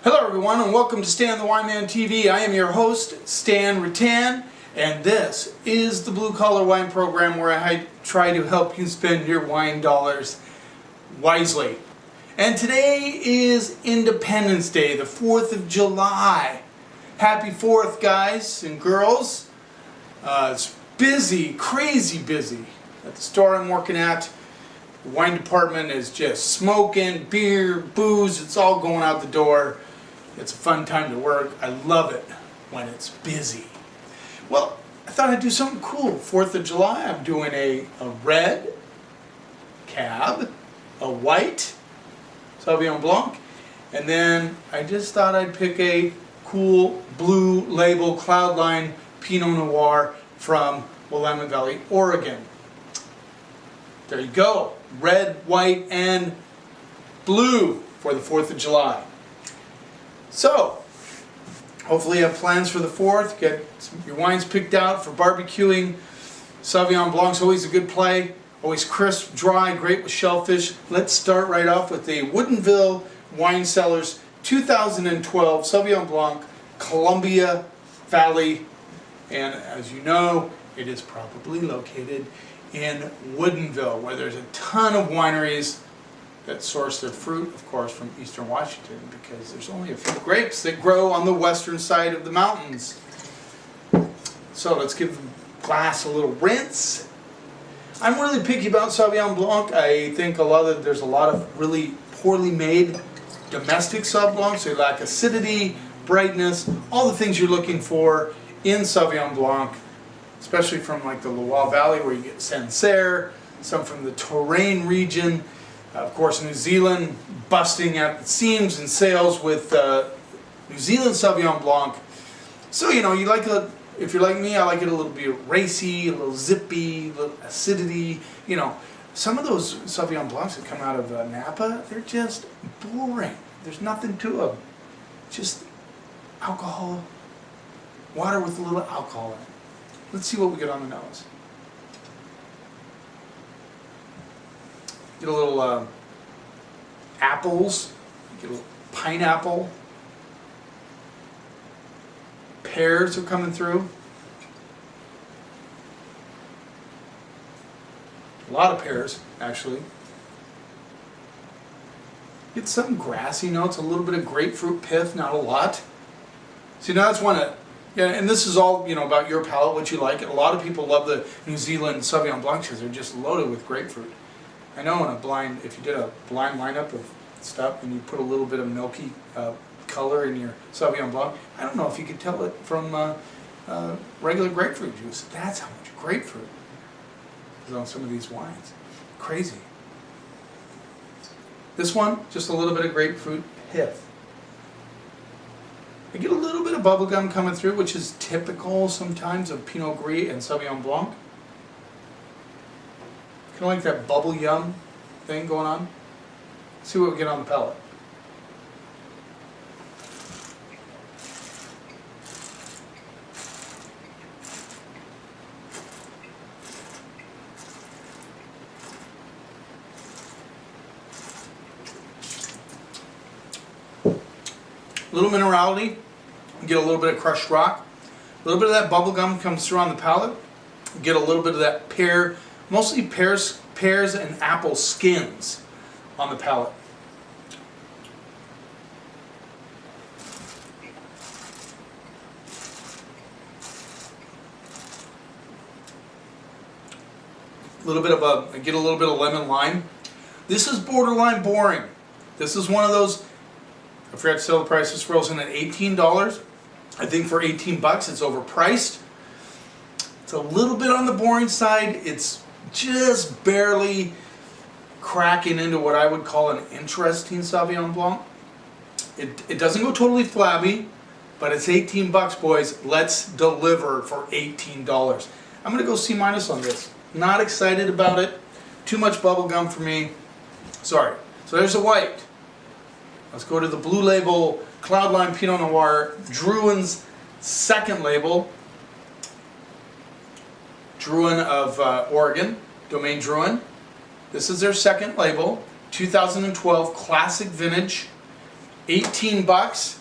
Hello everyone and welcome to Stan the Wine Man TV. I am your host, Stan Rattan, and this is the Blue Collar Wine Program where I try to help you spend your wine dollars wisely. And today is Independence Day, the 4th of July. Happy 4th, guys and girls. It's busy, crazy busy at the store I'm working at. The wine department is just smoking, beer, booze, it's all going out the door. It's a fun time to work. I love it when it's busy. Well, I thought I'd do something cool. 4th of July, I'm doing a red cab, a white Sauvignon Blanc, and then I just thought I'd pick a cool blue label Cloudline Pinot Noir from Willamette Valley, Oregon. There you go. Red, white, and blue for the 4th of July. So, hopefully you have plans for the 4th. Get your wines picked out for barbecuing. Sauvignon Blanc's always a good play. Always crisp, dry, great with shellfish. Let's start right off with the Woodinville Wine Cellars 2012 Sauvignon Blanc, Columbia Valley. And as you know, it is probably located in Woodinville, where there's a ton of wineries that source their fruit, of course, from eastern Washington, because there's only a few grapes that grow on the western side of the mountains. So let's give the glass a little rinse. I'm really picky about Sauvignon Blanc. I think there's a lot of really poorly made domestic Sauv Blancs. They lack acidity, brightness, all the things you're looking for in Sauvignon Blanc, especially from like the Loire Valley where you get Sancerre, some from the Touraine region. Of course, New Zealand busting at the seams in sales with New Zealand Sauvignon Blanc. So, you know, if you're like me, I like it a little bit racy, a little zippy, a little acidity. You know, some of those Sauvignon Blancs that come out of Napa, they're just boring. There's nothing to them. Just alcohol, water with a little alcohol in it. Let's see what we get on the nose. Get a little apples, get a little pineapple, pears are coming through. A lot of pears, actually. Get some grassy notes, a little bit of grapefruit pith, not a lot. See, now that's one that, yeah, and this is all, you know, about your palate, what you like. And a lot of people love the New Zealand Sauvignon Blanc because they're just loaded with grapefruit. I know if you did a blind lineup of stuff and you put a little bit of milky color in your Sauvignon Blanc, I don't know if you could tell it from regular grapefruit juice. That's how much grapefruit is on some of these wines. Crazy. This one, just a little bit of grapefruit pith. I get a little bit of bubblegum coming through, which is typical sometimes of Pinot Gris and Sauvignon Blanc. Kind of like that bubble yum thing going on. Let's see what we get on the palate. A little minerality. Get a little bit of crushed rock. A little bit of that bubble gum comes through on the palate. Get a little bit of that pear. Mostly pears and apple skins on the palate. I get a little bit of lemon lime. This is borderline boring. This is one of those, I forgot to sell the price. This rolls in at $18. I think for 18 bucks it's overpriced. It's a little bit on the boring side. It's just barely cracking into what I would call an interesting Sauvignon Blanc. It doesn't go totally flabby, but it's 18 bucks, boys. Let's deliver for $18. I'm going to go C- on this. Not excited about it. Too much bubble gum for me. Sorry. So there's a white. Let's go to the blue label Cloudline Pinot Noir, Drouhin's second label. Drouhin of Oregon, Domaine Drouhin. This is their second label, 2012 classic vintage. $18.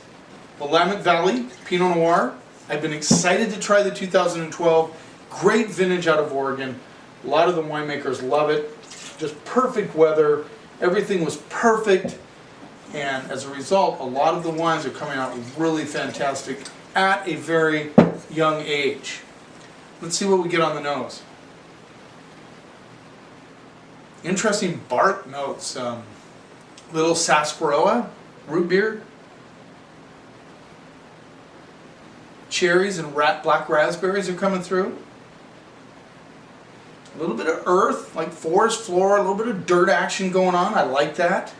Willamette Valley Pinot Noir. I've been excited to try the 2012. Great vintage out of Oregon. A lot of the winemakers love it. Just perfect weather. Everything was perfect. And as a result, a lot of the wines are coming out really fantastic at a very young age. Let's see what we get on the nose. Interesting bark notes. Little sarsaparilla, root beer. Cherries and black raspberries are coming through. A little bit of earth, like forest floor, a little bit of dirt action going on. I like that.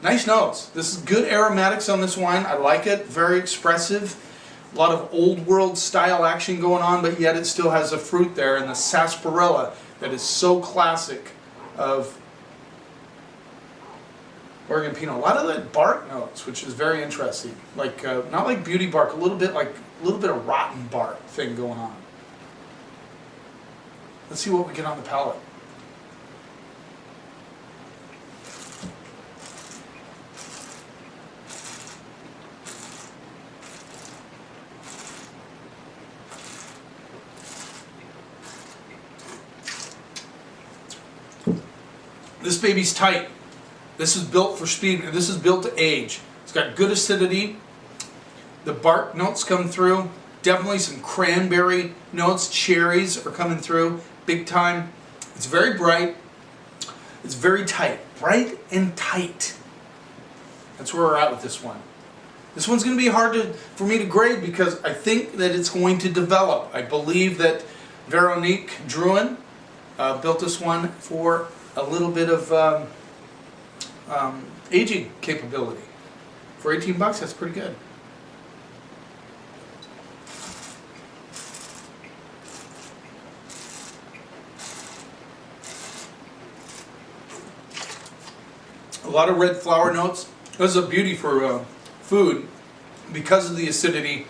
Nice nose. This is good aromatics on this wine. I like it. Very expressive. A lot of old world style action going on, but yet it still has a fruit there, and the sarsaparilla that is so classic of Oregon Pinot. A lot of that bark notes, which is very interesting. Like not like beauty bark, a little bit of rotten bark thing going on. Let's see what we get on the palate. This baby's tight. This is built for speed, and this is built to age. It's got good acidity. The bark notes come through. Definitely some cranberry notes. Cherries are coming through big time. It's very bright. It's very tight. Bright and tight. That's where we're at with this one. This one's going to be hard for me to grade because I think that it's going to develop. I believe that Veronique Drouin built this one for a little bit of aging capability. For $18, that's pretty good. A lot of red flower notes. This is a beauty for food because of the acidity.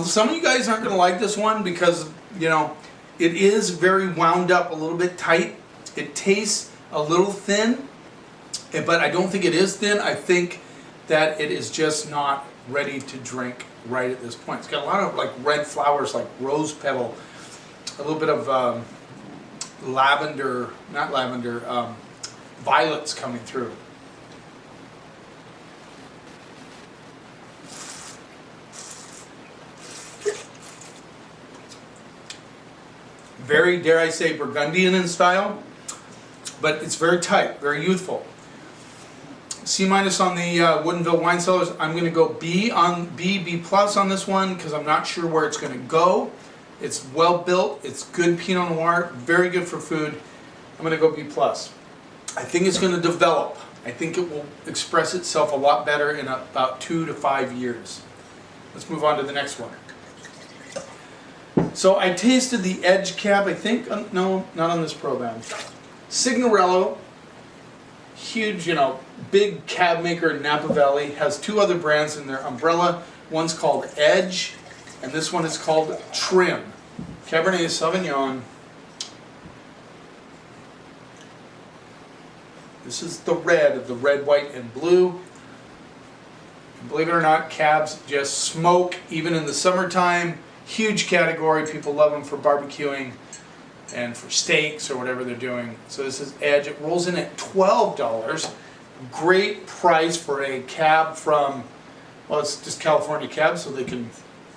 Some of you guys aren't going to like this one because, you know, it is very wound up, a little bit tight. It tastes a little thin, but I don't think it is thin. I think that it is just not ready to drink right at this point. It's got a lot of like red flowers, like rose petal, a little bit of lavender, not lavender, violets coming through. Very, dare I say, Burgundian in style, but it's very tight, very youthful. C- on the Woodinville Wine Cellars. I'm going to go B plus on this one because I'm not sure where it's going to go. It's well built. It's good Pinot Noir, very good for food. I'm going to go B plus. I think it's going to develop. I think it will express itself a lot better in about 2 to 5 years. Let's move on to the next one. So I tasted the Edge Cab, I think, no, not on this program. Signorello, huge, you know, big cab maker in Napa Valley, has 2 other brands in their umbrella. One's called Edge, and this one is called Trim. Cabernet Sauvignon. This is the red of the red, white, and blue. And believe it or not, cabs just smoke, even in the summertime. Huge category. People love them for barbecuing and for steaks or whatever they're doing. So this is Edge. It rolls in at $12. Great price for a cab from, well, it's just California Cab, so they can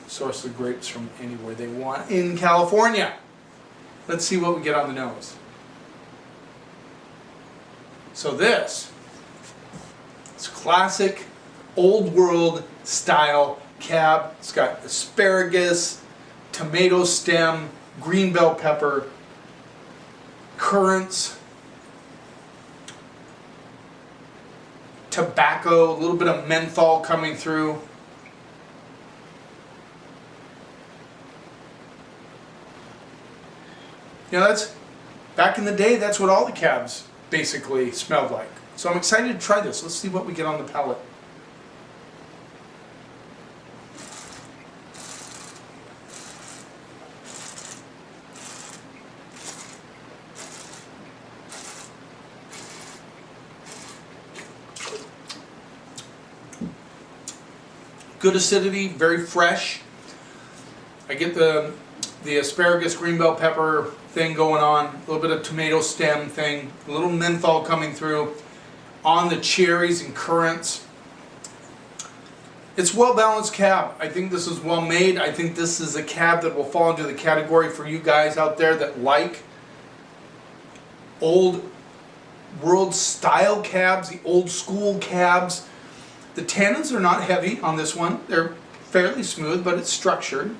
source the grapes from anywhere they want in California. Let's see what we get on the nose. So this is classic, old world style cab. It's got asparagus, tomato stem, green bell pepper, currants, tobacco, a little bit of menthol coming through. You know, that's, back in the day, that's what all the cabs basically smelled like. So I'm excited to try this. Let's see what we get on the palate. good acidity, very fresh. I get the asparagus green bell pepper thing going on, a little bit of tomato stem thing, a little menthol coming through on the cherries and currants. It's well balanced cab. I think this is well made. I think this is a cab that will fall into the category for you guys out there that like old world style cabs, the old school cabs. The tannins are not heavy on this one. They're fairly smooth, but it's structured.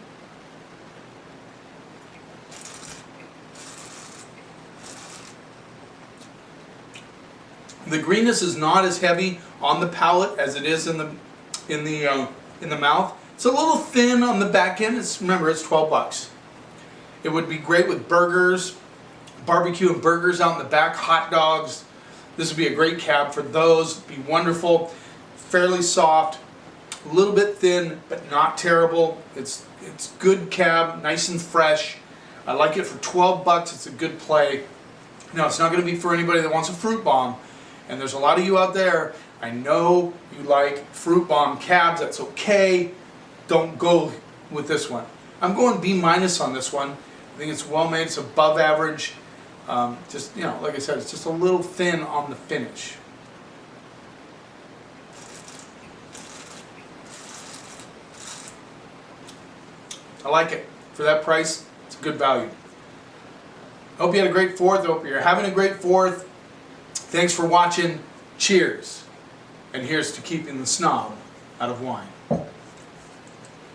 The greenness is not as heavy on the palate as it is in the mouth. It's a little thin on the back end. Remember, it's 12 bucks. It would be great with burgers, barbecue and burgers out in the back, hot dogs. This would be a great cab for those. It'd be wonderful. Fairly soft, a little bit thin, but not terrible. It's good cab, nice and fresh. I like it for 12 bucks. It's a good play. Now, it's not going to be for anybody that wants a fruit bomb. And there's a lot of you out there, I know you like fruit bomb cabs. That's okay. Don't go with this one. I'm going B- on this one. I think it's well made. It's above average. Just, you know, like I said, it's just a little thin on the finish. I like it. For that price, it's a good value. Hope you had a great 4th. Hope you're having a great 4th. Thanks for watching. Cheers. And here's to keeping the snob out of wine.